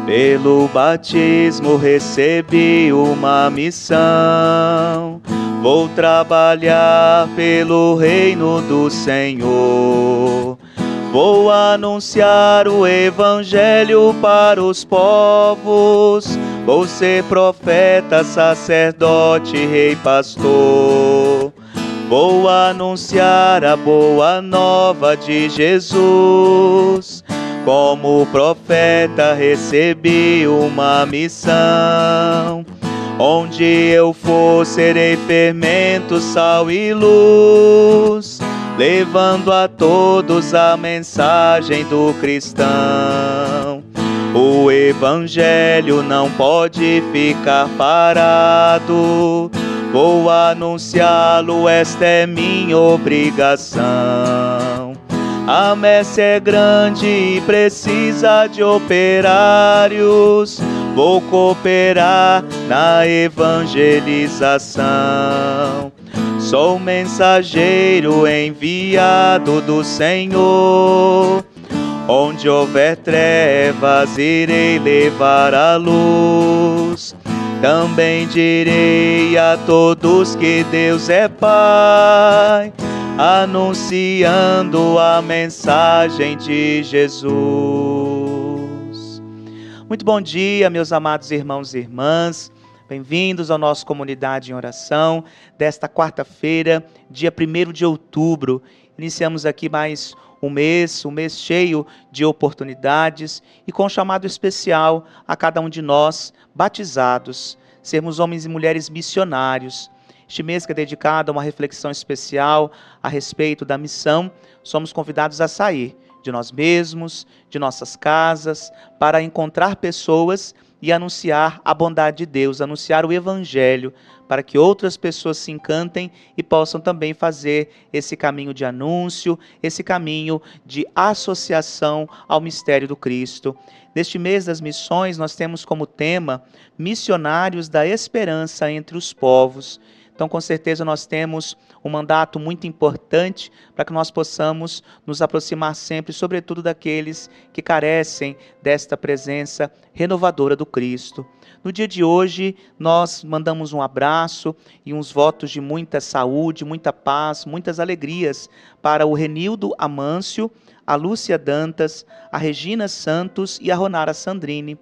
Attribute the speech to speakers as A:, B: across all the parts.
A: Pelo batismo recebi uma missão. Vou trabalhar pelo reino do Senhor. Vou anunciar o evangelho para os povos. Vou ser profeta, sacerdote, rei, pastor. Vou anunciar a boa nova de Jesus. Como profeta recebi uma missão. Onde eu for, serei fermento, sal e luz, levando a todos a mensagem do cristão. O evangelho não pode ficar parado. Vou anunciá-lo, esta é minha obrigação. A messe é grande e precisa de operários. Vou cooperar na evangelização. Sou mensageiro enviado do Senhor. Onde houver trevas, irei levar a luz. Também direi a todos que Deus é Pai, anunciando a mensagem de Jesus. Muito bom dia, meus amados irmãos e irmãs. Bem-vindos à nossa comunidade em oração desta quarta-feira, dia 1º de outubro. Iniciamos aqui mais um mês cheio de oportunidades e com um chamado especial a cada um de nós, batizados, sermos homens e mulheres missionários. Este mês que é dedicado a uma reflexão especial a respeito da missão, somos convidados a sair de nós mesmos, de nossas casas, para encontrar pessoas e anunciar a bondade de Deus, anunciar o Evangelho, para que outras pessoas se encantem e possam também fazer esse caminho de anúncio, esse caminho de associação ao mistério do Cristo. Neste mês das missões, nós temos como tema Missionários da Esperança entre os Povos. Então, com certeza, nós temos um mandato muito importante para que nós possamos nos aproximar sempre, sobretudo daqueles que carecem desta presença renovadora do Cristo. No dia de hoje, nós mandamos um abraço e uns votos de muita saúde, muita paz, muitas alegrias para o Renildo Amâncio, a Lúcia Dantas, a Regina Santos e a Ronara Sandrini.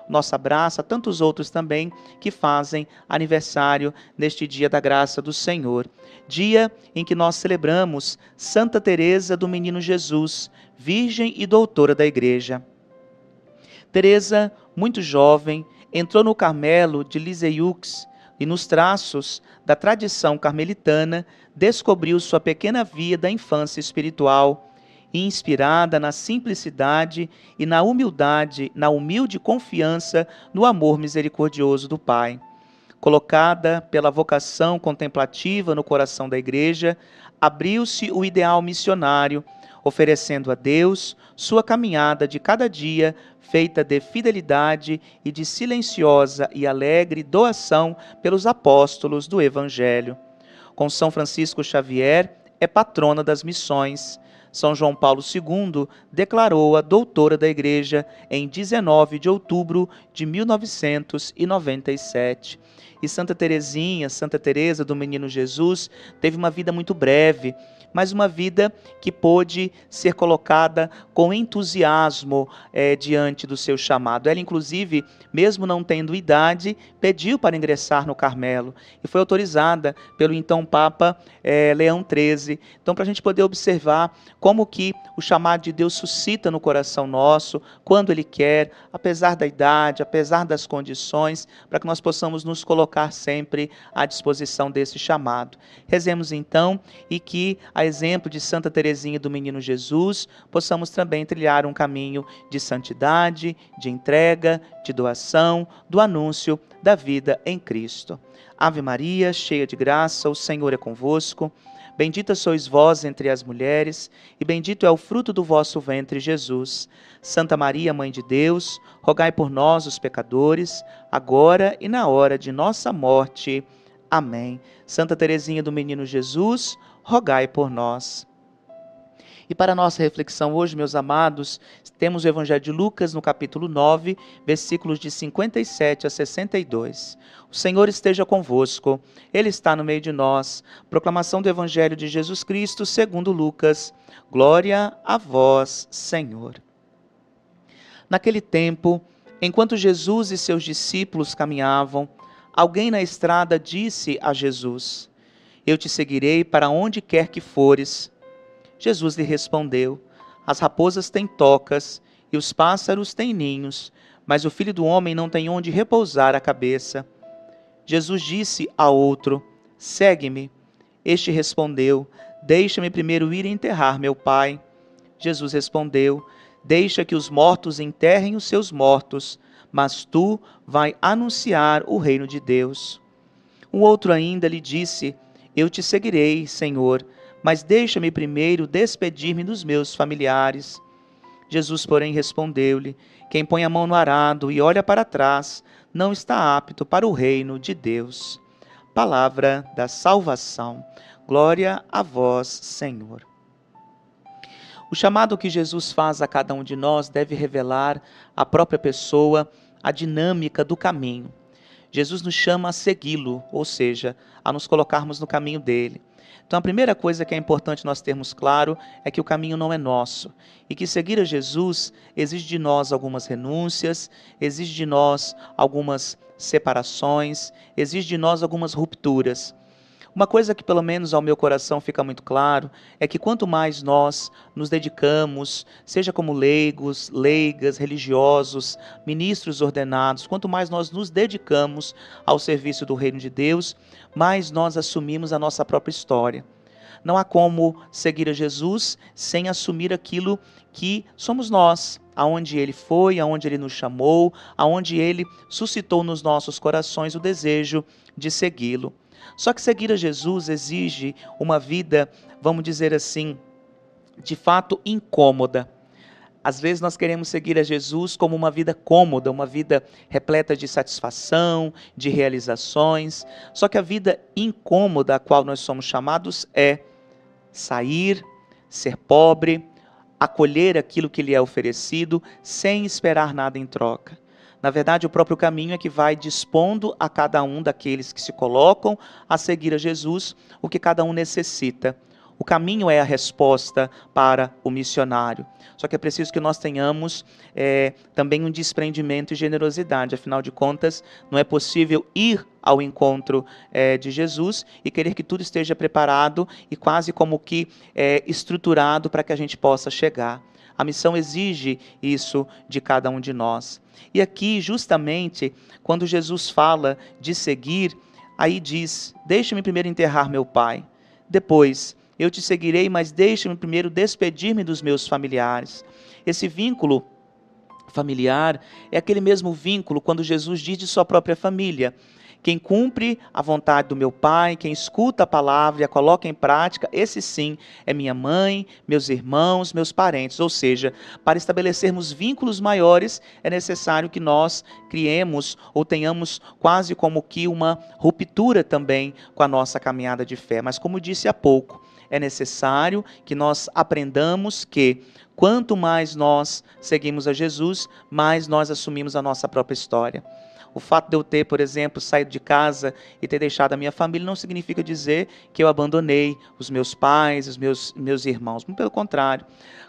A: Nosso abraço a tantos outros também que fazem aniversário neste dia da graça do Senhor. Dia em que nós celebramos Santa Teresa do Menino Jesus, Virgem e Doutora da Igreja. Teresa, muito jovem, entrou no Carmelo de Lisieux e nos traços da tradição carmelitana descobriu sua pequena via da infância espiritual, inspirada na simplicidade e na humildade, na humilde confiança no amor misericordioso do Pai. Colocada pela vocação contemplativa no coração da Igreja, abriu-se o ideal missionário, oferecendo a Deus sua caminhada de cada dia, feita de fidelidade e de silenciosa e alegre doação pelos apóstolos do Evangelho. Com São Francisco Xavier, é patrona das missões. São João Paulo II declarou-a doutora da Igreja em 19 de outubro de 1997. E Santa Teresinha, Santa Teresa do Menino Jesus, teve uma vida muito breve, mas uma vida que pôde ser colocada com entusiasmo diante do seu chamado. Ela, inclusive, mesmo não tendo idade, pediu para ingressar no Carmelo e foi autorizada pelo então Papa Leão XIII. Então, para a gente poder observar como que o chamado de Deus suscita no coração nosso, quando Ele quer, apesar da idade, apesar das condições, para que nós possamos nos colocar sempre à disposição desse chamado. Rezemos então e que, a exemplo de Santa Teresinha do Menino Jesus, possamos também trilhar um caminho de santidade, de entrega, de doação, do anúncio da vida em Cristo. Ave Maria, cheia de graça, o Senhor é convosco. Bendita sois vós entre as mulheres, e bendito é o fruto do vosso ventre, Jesus. Santa Maria, Mãe de Deus, rogai por nós, os pecadores, agora e na hora de nossa morte. Amém. Santa Teresinha do Menino Jesus, rogai por nós. E para a nossa reflexão hoje, meus amados, temos o Evangelho de Lucas no capítulo 9, versículos de 57 a 62. O Senhor esteja convosco, Ele está no meio de nós. Proclamação do Evangelho de Jesus Cristo segundo Lucas. Glória a vós, Senhor. Naquele tempo, enquanto Jesus e seus discípulos caminhavam, alguém na estrada disse a Jesus: Eu te seguirei para onde quer que fores. Jesus lhe respondeu: As raposas têm tocas e os pássaros têm ninhos, mas o Filho do Homem não tem onde repousar a cabeça. Jesus disse a outro: Segue-me. Este respondeu: Deixa-me primeiro ir enterrar meu pai. Jesus respondeu: Deixa que os mortos enterrem os seus mortos, mas tu vai anunciar o reino de Deus. Um outro ainda lhe disse: Eu te seguirei, Senhor, mas deixa-me primeiro despedir-me dos meus familiares. Jesus, porém, respondeu-lhe: Quem põe a mão no arado e olha para trás, não está apto para o reino de Deus. Palavra da salvação. Glória a vós, Senhor. O chamado que Jesus faz a cada um de nós deve revelar a própria pessoa, a dinâmica do caminho. Jesus nos chama a segui-lo, ou seja, a nos colocarmos no caminho dele. Então a primeira coisa que é importante nós termos claro é que o caminho não é nosso e que seguir a Jesus exige de nós algumas renúncias, exige de nós algumas separações, exige de nós algumas rupturas. Uma coisa que pelo menos ao meu coração fica muito claro é que quanto mais nós nos dedicamos, seja como leigos, leigas, religiosos, ministros ordenados, quanto mais nós nos dedicamos ao serviço do reino de Deus, mais nós assumimos a nossa própria história. Não há como seguir a Jesus sem assumir aquilo que somos nós, aonde Ele foi, aonde Ele nos chamou, aonde Ele suscitou nos nossos corações o desejo de segui-lo. Só que seguir a Jesus exige uma vida, vamos dizer assim, de fato incômoda. Às vezes nós queremos seguir a Jesus como uma vida cômoda, uma vida repleta de satisfação, de realizações. Só que a vida incômoda a qual nós somos chamados é sair, ser pobre, acolher aquilo que lhe é oferecido, sem esperar nada em troca. Na verdade, o próprio caminho é que vai dispondo a cada um daqueles que se colocam a seguir a Jesus o que cada um necessita. O caminho é a resposta para o missionário. Só que é preciso que nós tenhamos também um desprendimento e generosidade. Afinal de contas, não é possível ir ao encontro de Jesus e querer que tudo esteja preparado e quase como que estruturado para que a gente possa chegar. A missão exige isso de cada um de nós. E aqui, justamente, quando Jesus fala de seguir, aí diz: Deixa-me primeiro enterrar meu pai. Depois, eu te seguirei, mas deixa-me primeiro despedir-me dos meus familiares. Esse vínculo familiar é aquele mesmo vínculo quando Jesus diz de sua própria família: Quem cumpre a vontade do meu Pai, quem escuta a palavra e a coloca em prática, esse sim é minha mãe, meus irmãos, meus parentes. Ou seja, para estabelecermos vínculos maiores, é necessário que nós criemos ou tenhamos quase como que uma ruptura também com a nossa caminhada de fé. Mas como disse há pouco, é necessário que nós aprendamos que quanto mais nós seguimos a Jesus, mais nós assumimos a nossa própria história. O fato de eu ter, por exemplo, saído de casa e ter deixado a minha família não significa dizer que eu abandonei os meus pais, os meus irmãos. Pelo contrário,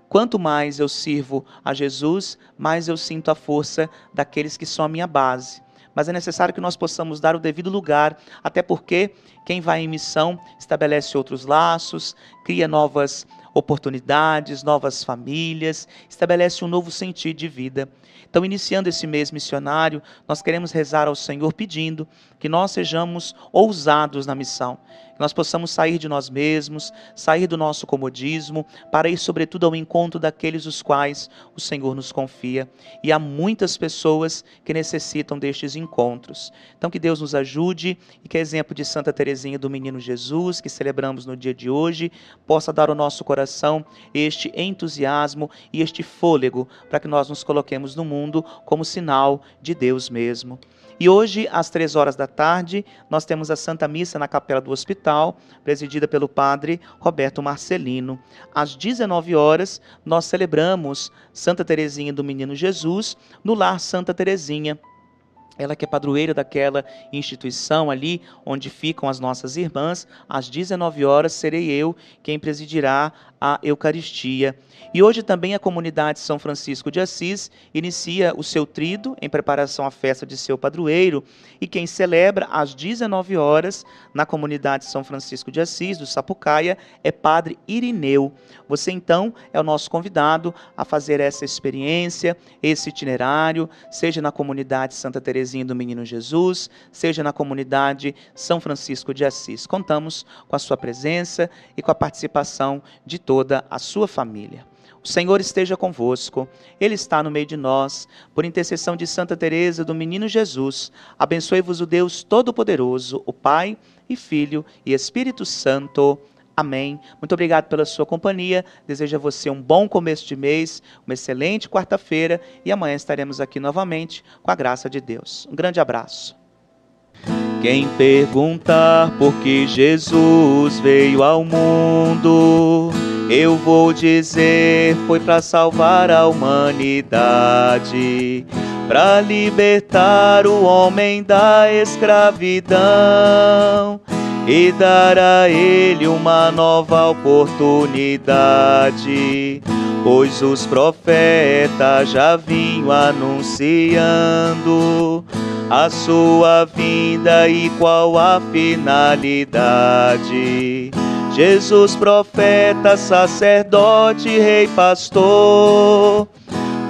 A: quanto mais eu sirvo a Jesus, mais eu sinto a força daqueles que são a minha base. Mas é necessário que nós possamos dar o devido lugar, até porque quem vai em missão estabelece outros laços, cria novas oportunidades, novas famílias, estabelece um novo sentido de vida. Então, iniciando esse mês missionário, nós queremos rezar ao Senhor pedindo que nós sejamos ousados na missão, que nós possamos sair de nós mesmos, sair do nosso comodismo, para ir sobretudo ao encontro daqueles os quais o Senhor nos confia. E há muitas pessoas que necessitam destes encontros. Então, que Deus nos ajude e que, exemplo de Santa Teresinha do Menino Jesus, que celebramos no dia de hoje, possa dar ao nosso coração coração este entusiasmo e este fôlego para que nós nos coloquemos no mundo como sinal de Deus mesmo. E hoje, às 3 horas da tarde, nós temos a Santa Missa na Capela do Hospital, presidida pelo Padre Roberto Marcelino. Às 19 horas, nós celebramos Santa Teresinha do Menino Jesus no Lar Santa Teresinha. Ela que é padroeira daquela instituição ali onde ficam as nossas irmãs. Às 19 horas serei eu quem presidirá a Eucaristia. E hoje também a comunidade São Francisco de Assis inicia o seu trido em preparação à festa de seu padroeiro, e quem celebra às 19 horas na comunidade São Francisco de Assis, do Sapucaia, é Padre Irineu. Você então é o nosso convidado a fazer essa experiência, esse itinerário, seja na comunidade Santa Teresinha do Menino Jesus, seja na comunidade São Francisco de Assis. Contamos com a sua presença e com a participação de toda a sua família. O Senhor esteja convosco, Ele está no meio de nós. Por intercessão de Santa Teresa do Menino Jesus, abençoe-vos o Deus Todo-Poderoso, o Pai e Filho e Espírito Santo. Amém. Muito obrigado pela sua companhia. Desejo a você um bom começo de mês, uma excelente quarta-feira, e amanhã estaremos aqui novamente com a graça de Deus. Um grande abraço. Quem perguntar por que Jesus veio ao mundo, eu vou dizer, foi para salvar a humanidade, para libertar o homem da escravidão e dar a ele uma nova oportunidade, pois os profetas já vinham anunciando a sua vinda e qual a finalidade. Jesus, profeta, sacerdote, rei, pastor,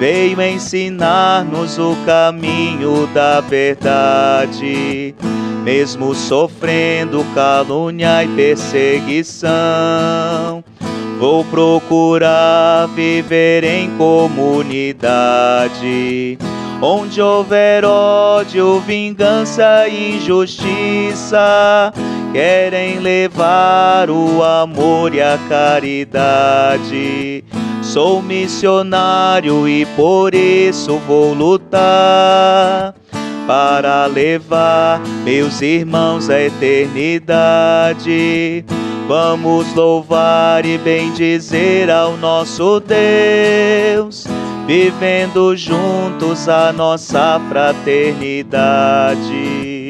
A: veio ensinar-nos o caminho da verdade, mesmo sofrendo calúnia e perseguição. Vou procurar viver em comunidade, onde houver ódio, vingança e injustiça. Querem levar o amor e a caridade. Sou missionário e por isso vou lutar, para levar meus irmãos à eternidade. Vamos louvar e bendizer ao nosso Deus, vivendo juntos a nossa fraternidade.